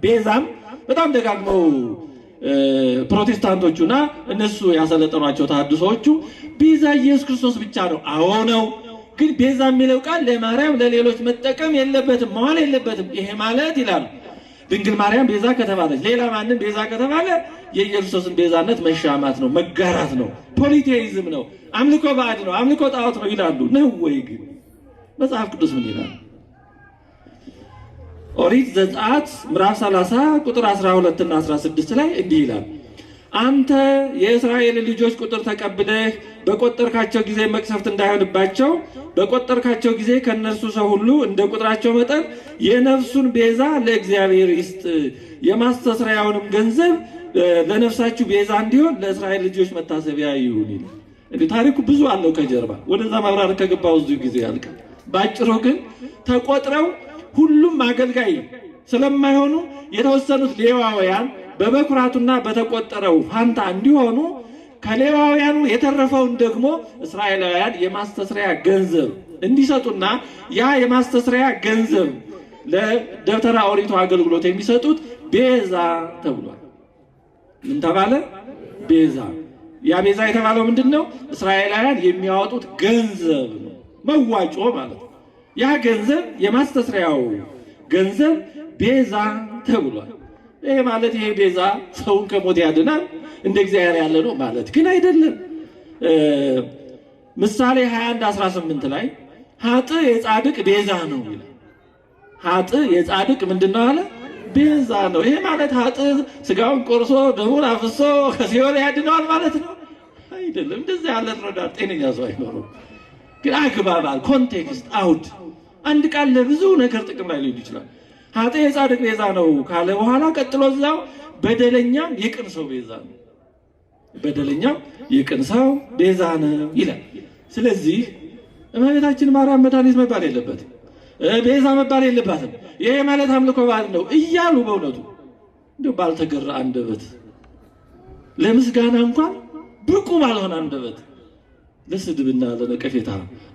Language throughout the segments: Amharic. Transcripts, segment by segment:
ቤዛም በጣም ደጋግመው ፕሮቴስታንቶቹና እነሱ ያሰለጠኗቸው ተሐድሶዎቹ ቤዛ ኢየሱስ ክርስቶስ ብቻ ነው። አዎ ነው። ግን ቤዛ የሚለው ቃል ለማርያም ለሌሎች መጠቀም የለበትም፣ መዋል የለበትም። ይሄ ማለት ይላሉ ድንግል ማርያም ቤዛ ከተባለች ሌላ ማንም ቤዛ ከተባለ የኢየሱስን ቤዛነት መሻማት ነው፣ መጋራት ነው፣ ፖሊቴይዝም ነው፣ አምልኮ ባዕድ ነው፣ አምልኮ ጣዖት ነው ይላሉ። ነው ወይ? ግን መጽሐፍ ቅዱስ ምን ይላል? ኦሪት ዘጸአት ምዕራፍ 30 ቁጥር 12 እና 16 ላይ እንዲህ ይላል፣ አንተ የእስራኤል ልጆች ቁጥር ተቀብለህ በቆጠርካቸው ጊዜ መቅሰፍት እንዳይሆንባቸው በቆጠርካቸው ጊዜ ከነርሱ ሰው ሁሉ እንደ ቁጥራቸው መጠን የነፍሱን ቤዛ ለእግዚአብሔር ይስጥ፣ የማስተስሪያውንም ገንዘብ ለነፍሳችሁ ቤዛ እንዲሆን ለእስራኤል ልጆች መታሰቢያ ይሁን ይላል። እንዴ ታሪኩ ብዙ አለው ከጀርባ፣ ወደዛ ማብራር ከገባው ብዙ ጊዜ ያልቃል። ባጭሩ ግን ተቆጥረው ሁሉም አገልጋይ ስለማይሆኑ የተወሰኑት ሌዋውያን በበኩራቱና በተቆጠረው ፋንታ እንዲሆኑ ከሌዋውያኑ የተረፈውን ደግሞ እስራኤላውያን የማስተስሪያ ገንዘብ እንዲሰጡና ያ የማስተስሪያ ገንዘብ ለደብተራ ኦሪቱ አገልግሎት የሚሰጡት ቤዛ ተብሏል። ምን ተባለ? ቤዛ። ያ ቤዛ የተባለው ምንድነው? እስራኤላውያን የሚያወጡት ገንዘብ ነው፣ መዋጮ ማለት ነው። ያ ገንዘብ የማስተስሪያው ገንዘብ ቤዛ ተብሏል። ይሄ ማለት ይሄ ቤዛ ሰውን ከሞት ያድናል እንደ እግዚአብሔር ያለ ነው ማለት ግን አይደለም። ምሳሌ 21:18 ላይ ኃጥእ የጻድቅ ቤዛ ነው ይላል። ኃጥእ የጻድቅ ምንድነው አለ? ቤዛ ነው። ይሄ ማለት ኃጥእ ስጋውን ቆርሶ ደሙን አፍሶ ከሲኦል ያድነዋል ማለት ነው አይደለም። እንደዚህ ያለ ረዳት ጤነኛ ሰው አይኖርም። ግን አግባባል፣ ኮንቴክስት፣ አውድ አንድ ቃል ለብዙ ነገር ጥቅም ላይ ሊውል ይችላል። ኃጥእ የጻድቅ ቤዛ ነው ካለ በኋላ ቀጥሎ እዛው በደለኛም የቅን ሰው ቤዛ ነው፣ በደለኛም የቅን ሰው ቤዛ ነው ይላል። ስለዚህ እመቤታችን ማርያም መድኃኒት መባል የለበትም፣ ቤዛ መባል የለባትም፣ ይሄ ማለት አምልኮ ባዕድ ነው እያሉ በእውነቱ እንዲሁ ባልተገራ አንደበት ለምስጋና እንኳን ብቁ ባልሆነ አንደበት ለስድብና ለነቀፌታ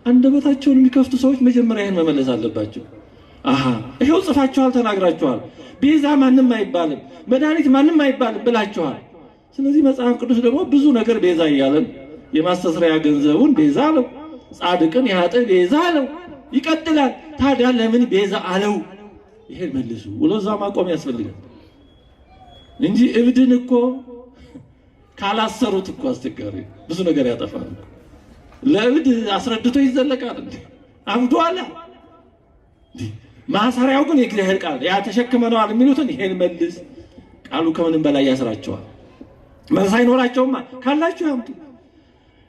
አንደበታቸውን የሚከፍቱ ሰዎች መጀመሪያ ይህን መመለስ አለባቸው። አሃ ይሄው ጽፋችኋል፣ ተናግራችኋል፣ ቤዛ ማንም አይባልም፣ መድኃኒት ማንም አይባልም ብላችኋል። ስለዚህ መጽሐፍ ቅዱስ ደግሞ ብዙ ነገር ቤዛ እያለን የማስተስሪያ ገንዘቡን ቤዛ አለው፣ ጻድቅን የኃጥእ ቤዛ አለው፣ ይቀጥላል። ታዲያ ለምን ቤዛ አለው? ይሄን መልሱ ብሎ እዛ ማቆም ያስፈልጋል እንጂ እብድን እኮ ካላሰሩት እኮ አስቸጋሪ ብዙ ነገር ያጠፋል። ለእብድ አስረድቶ ይዘለቃል እንዴ? አብዷል። ማሰሪያው ግን የእግዚአብሔር ቃል ያ ተሸክመነዋል የሚሉትን ይሄን መልስ ቃሉ ከምንም በላይ ያስራቸዋል። መልስ አይኖራቸውማ፣ ካላችሁ ያምጡ።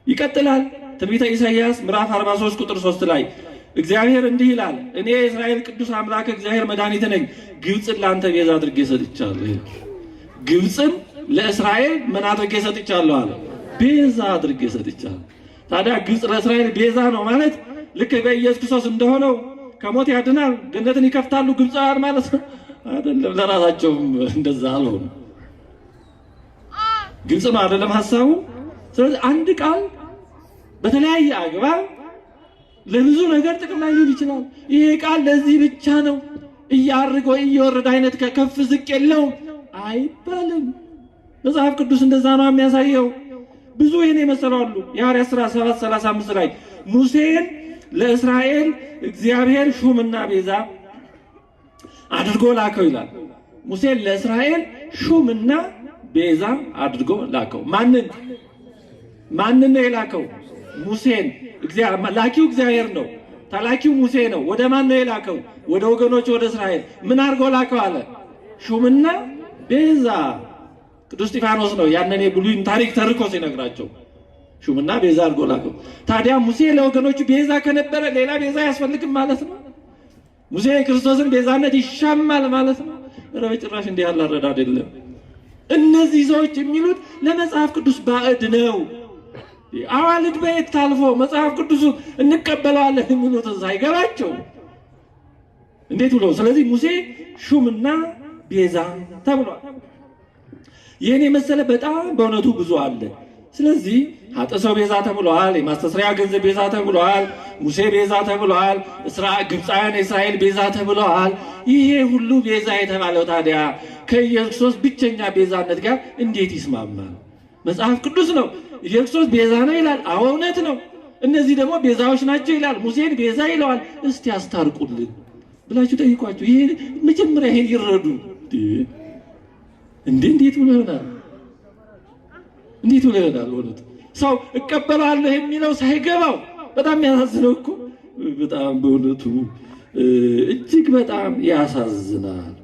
ይቀጥላል። ትንቢተ ኢሳይያስ ምዕራፍ 43 ቁጥር 3 ላይ እግዚአብሔር እንዲህ ይላል፣ እኔ የእስራኤል ቅዱስ አምላክ እግዚአብሔር መድኃኒት ነኝ፣ ግብፅን ለአንተ ቤዛ አድርጌ ሰጥቻለሁ። ግብፅን ለእስራኤል ምን አድርጌ ሰጥቻለሁ አለ? ቤዛ አድርጌ ሰጥቻለሁ። ታዲያ ግብፅ ለእስራኤል ቤዛ ነው ማለት ልክ በኢየሱስ ክርስቶስ እንደሆነው ከሞት ያድናል ገነትን ይከፍታሉ ግብፃውያን ማለት ነው አይደለም። ለራሳቸውም እንደዛ አልሆኑ፣ ግልጽ ነው አይደለም ሐሳቡ። ስለዚህ አንድ ቃል በተለያየ አግባብ ለብዙ ነገር ጥቅም ላይ ሊውል ይችላል። ይሄ ቃል ለዚህ ብቻ ነው እያርግ ወይ እየወረደ አይነት ከፍ ዝቅ የለውም አይባልም። መጽሐፍ ቅዱስ እንደዛ ነው የሚያሳየው። ብዙ ይሄን የመሰላሉ። የሐዋርያት ሥራ 7:35 ላይ ሙሴን ለእስራኤል እግዚአብሔር ሹምና ቤዛ አድርጎ ላከው ይላል። ሙሴን ለእስራኤል ሹምና ቤዛ አድርጎ ላከው። ማንን ነው የላከው? ሙሴን። ላኪው እግዚአብሔር ነው፣ ተላኪው ሙሴ ነው። ወደ ማን ነው የላከው? ወደ ወገኖች፣ ወደ እስራኤል። ምን አድርጎ ላከው አለ? ሹምና ቤዛ። ቅዱስ እስጢፋኖስ ነው ያንን የብሉይን ታሪክ ተርኮ ሲነግራቸው ሹምና ቤዛ አድርጎ ላከው። ታዲያ ሙሴ ለወገኖቹ ቤዛ ከነበረ ሌላ ቤዛ አያስፈልግም ማለት ነው? ሙሴ የክርስቶስን ቤዛነት ይሻማል ማለት ነው? ኧረ በጭራሽ እንዲህ ያለ አረዳድ የለም። እነዚህ ሰዎች የሚሉት ለመጽሐፍ ቅዱስ ባዕድ ነው። አዋልድ በየት ታልፎ መጽሐፍ ቅዱሱን እንቀበለዋለን የሚሉት ሳይገባቸው እንዴት ብሎ። ስለዚህ ሙሴ ሹምና ቤዛ ተብሏል። ይህን የመሰለ በጣም በእውነቱ ብዙ አለ። ስለዚህ ኃጥእ ሰው ቤዛ ተብሏል። የማስተስሪያ ገንዘብ ቤዛ ተብሏል። ሙሴ ቤዛ ተብሏል። ግብፃውያን የእስራኤል ቤዛ ተብለዋል። ይሄ ሁሉ ቤዛ የተባለው ታዲያ ከኢየሱስ ብቸኛ ቤዛነት ጋር እንዴት ይስማማል? መጽሐፍ ቅዱስ ነው ኢየሱስ ቤዛ ነው ይላል። አዎ እውነት ነው። እነዚህ ደግሞ ቤዛዎች ናቸው ይላል። ሙሴን ቤዛ ይለዋል። እስቲ ያስታርቁልን ብላችሁ ጠይቋቸው። ይሄ መጀመሪያ ይሄን ይረዱ። እንዴት ብሎ ይሆናል? እንዴት ብሎ ይሆናል? እውነት ሰው እቀበላለሁ የሚለው ሳይገባው በጣም ያሳዝነው እኮ በጣም በእውነቱ እጅግ በጣም ያሳዝናል።